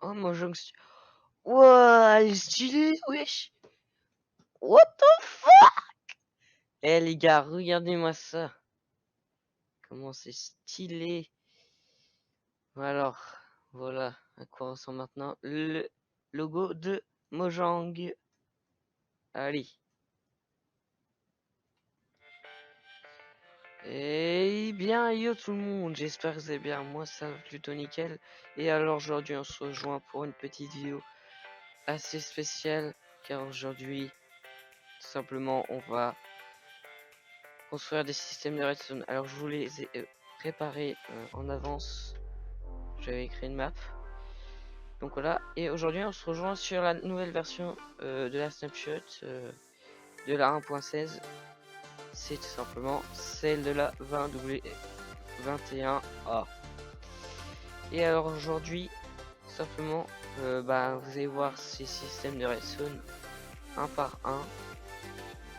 Oh, Mojang. Ouah, elle est stylée, wesh. What the fuck? Eh les gars, regardez-moi ça. Comment c'est stylé. Alors, voilà à quoi ressemble maintenant le logo de Mojang. Allez. Eh bien, yo tout le monde, j'espère que vous allez bien. Moi, ça va plutôt nickel. Et alors, aujourd'hui, on se rejoint pour une petite vidéo assez spéciale. Car aujourd'hui, tout simplement, on va construire des systèmes de redstone. Alors, je vous les ai préparés en avance. J'avais créé une map. Donc voilà. Et aujourd'hui, on se rejoint sur la nouvelle version de la snapshot de la 1.16. C'est tout simplement celle de la 20W21A. Et alors aujourd'hui, simplement, vous allez voir ces systèmes de redstone un par un.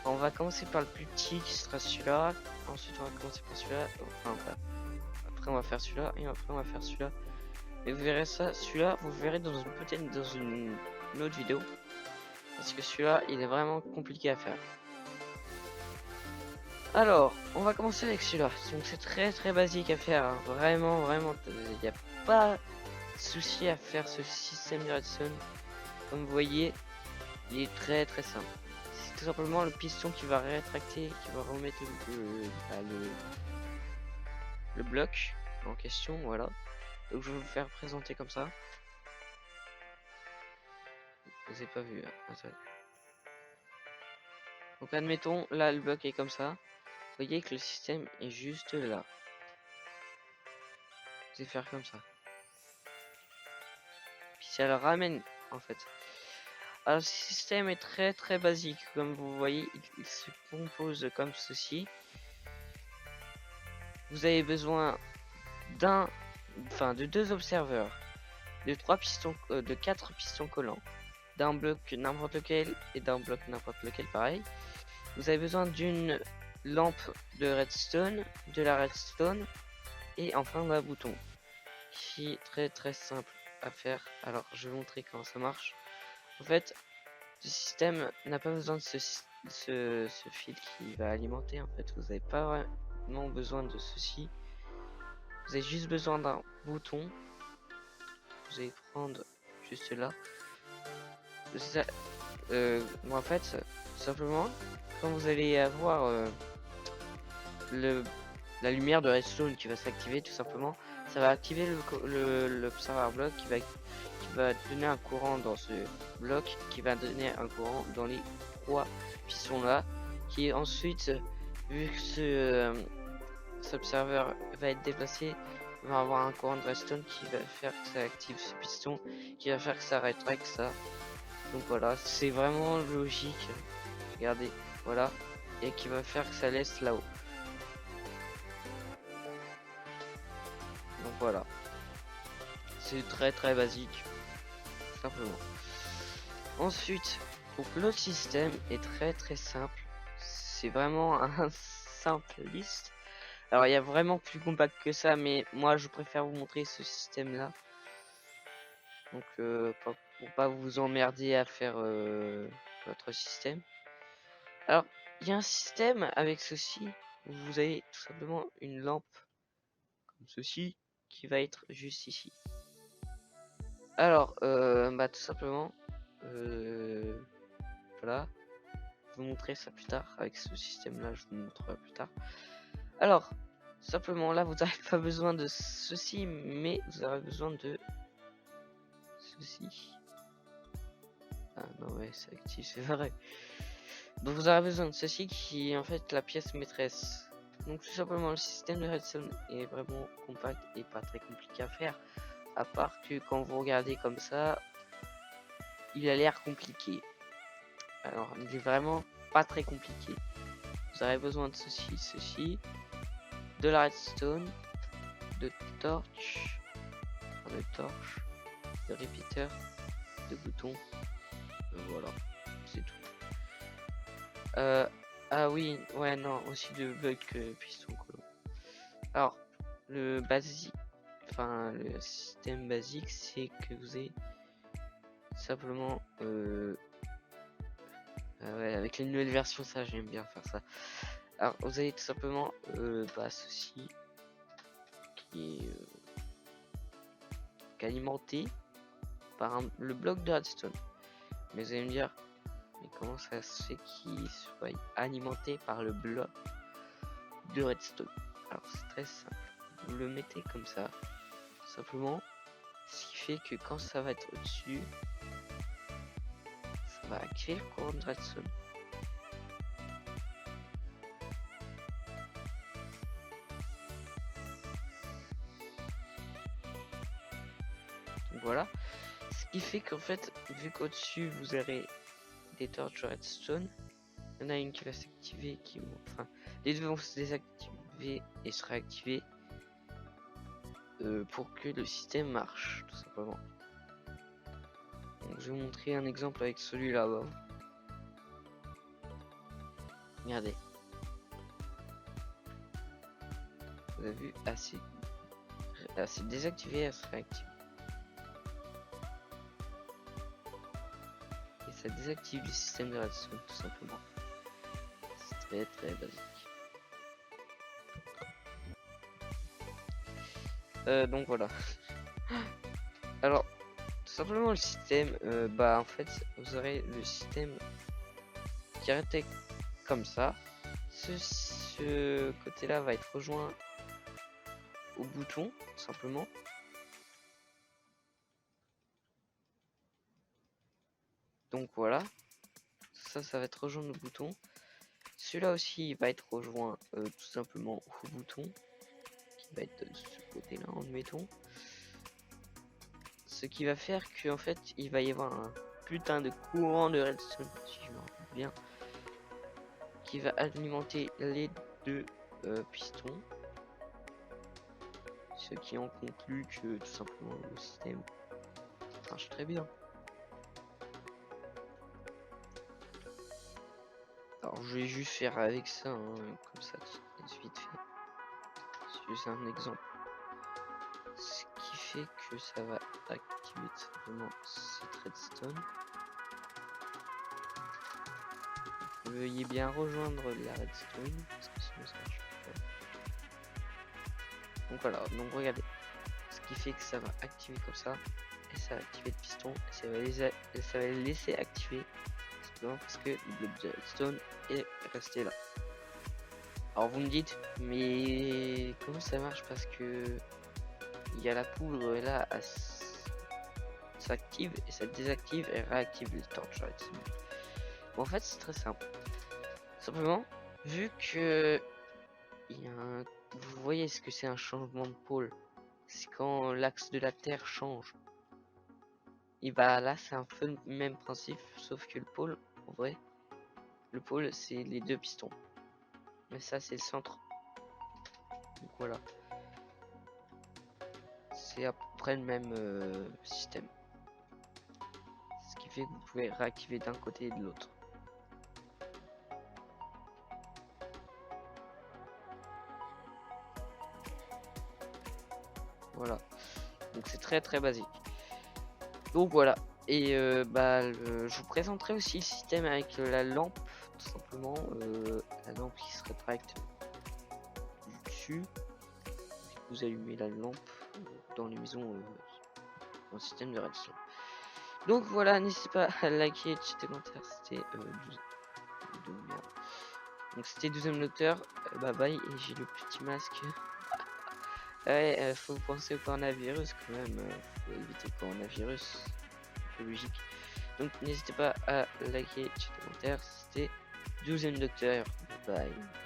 On va commencer par le plus petit qui sera celui-là. Ensuite, on va commencer par celui-là. Enfin, après, on va faire celui-là et après, on va faire celui-là. Et vous verrez ça, celui-là, vous verrez peut-être dans une autre vidéo. Parce que celui-là, il est vraiment compliqué à faire. Alors, on va commencer avec celui-là. Donc c'est très basique à faire. Hein. Vraiment, il n'y a pas de souci à faire ce système de redstone. Comme vous voyez, il est très simple. C'est tout simplement le piston qui va rétracter, qui va remettre le bloc en question. Voilà. Donc je vais vous faire présenter comme ça. Vous n'avez pas vu. Hein. Attendez. Donc admettons, là le bloc est comme ça. Vous voyez que le système est juste là. Vous allez faire comme ça. Puis ça le ramène en fait. Alors le système est très basique. Comme vous voyez, il se compose comme ceci. Vous avez besoin de deux observeurs, de 4 pistons collants, d'un bloc n'importe lequel et d'un bloc n'importe lequel pareil. Vous avez besoin d'une lampe de redstone, de la redstone et enfin d'un bouton qui est très simple à faire. Alors je vais vous montrer comment ça marche. En fait, ce système n'a pas besoin de ce fil qui va alimenter. En fait, vous n'avez pas vraiment besoin de ceci. Vous avez juste besoin d'un bouton. Vous allez prendre juste là. Ça, en fait, simplement, quand vous allez avoir la lumière de redstone qui va s'activer, tout simplement, ça va activer l'observer block qui va donner un courant dans ce bloc, qui va donner un courant dans les 3 pistons là, qui ensuite, vu que cet observeur va être déplacé, va avoir un courant de redstone qui va faire que ça active ce piston, qui va faire que ça rétracte ça. Donc voilà, c'est vraiment logique. Regardez, voilà, et qui va faire que ça laisse là-haut. Donc voilà, c'est très basique, simplement. Ensuite, donc l'autre système est très simple. C'est vraiment un simple liste. Alors il y a vraiment plus compact que ça, mais moi je préfère vous montrer ce système là. Donc pour pas vous emmerder à faire votre système. Alors il y a un système avec ceci où vous avez tout simplement une lampe comme ceci qui va être juste ici. Alors tout simplement voilà. Je vais vous montrer ça plus tard avec ce système là, je vous montrerai plus tard. Alors simplement là vous n'avez pas besoin de ceci, mais vous aurez besoin de ceci. Ah non ouais c'est actif, c'est vrai. Donc vous aurez besoin de ceci qui est en fait la pièce maîtresse. Donc tout simplement le système de redstone est vraiment compact et pas très compliqué à faire. À part que quand vous regardez comme ça, il a l'air compliqué. Alors il est vraiment pas très compliqué. Vous aurez besoin de ceci, de la redstone, de torches, de repeater, de boutons. Voilà, c'est tout. Ah oui, ouais non, aussi de blocs piston collant. Alors le basique, enfin le système basique, c'est que vous avez simplement ouais, avec les nouvelles versions, ça j'aime bien faire ça. Alors vous avez tout simplement ceci qui est alimenté par le bloc de redstone. Mais vous allez me dire, mais comment ça se fait qu'il soit alimenté par le bloc de redstone? Alors c'est très simple, vous le mettez comme ça, simplement, ce qui fait que quand ça va être au-dessus, ça va activer le courant de redstone. Donc voilà, ce qui fait qu'en fait, vu qu'au-dessus vous aurez des torches redstone, il y en a une qui va s'activer, enfin les deux vont se désactiver et se réactiver pour que le système marche tout simplement. Donc, je vais vous montrer un exemple avec celui-là. Regardez, vous avez vu, assez désactivé, elle se réactive et ça désactive le système de redstone tout simplement. C'est très basique. Donc voilà. Alors tout simplement le système, en fait vous aurez le système qui arrêtait comme ça. Ce côté là va être rejoint au bouton tout simplement. Donc voilà, ça va être rejoint au bouton. Celui-là aussi va être rejoint tout simplement au bouton qui va être de ce côté là, admettons. Ce qui va faire que en fait il va y avoir un putain de courant de redstone, si je me rappelle bien, qui va alimenter les deux pistons, ce qui en conclut que tout simplement le système marche très bien. Alors je vais juste faire avec ça, hein, comme ça vite fait. C'est juste un exemple. Ce qui fait que ça va activer tout simplement cette redstone. Veuillez bien rejoindre la redstone parce que sinon ça marche pas. Donc voilà, donc regardez, ce qui fait que ça va activer comme ça et ça va activer le piston et ça va les laisser activer simplement parce que le bloc de redstone est resté là. Alors vous me dites, mais comment ça marche? Parce que il y a la poudre et là, ça active et ça désactive et réactive les torches redstone. Bon, en fait c'est très simple. Simplement, vu que il y a vous voyez ce que c'est un changement de pôle, c'est quand l'axe de la Terre change. Et bah là c'est un peu le même principe, sauf que le pôle, en vrai, le pôle c'est les deux pistons. Mais ça c'est le centre. Donc voilà. C'est à peu près le même système. Ce qui fait que vous pouvez réactiver d'un côté et de l'autre. Voilà. Donc c'est très basique. Donc voilà. Et je vous présenterai aussi le système avec la lampe, tout simplement. La lampe qui serait direct du dessus. Vous allumez la lampe dans les maisons dans le système de redstone. Donc voilà, n'hésitez pas à liker, checker commentaire. C'était donc c'était 12ème docteur. Bye bye, et j'ai le petit masque. Ouais, faut penser au coronavirus quand même. Faut éviter le coronavirus. C'est logique. Donc n'hésitez pas à liker, checker commentaire. C'était 12ème docteur. Bye bye.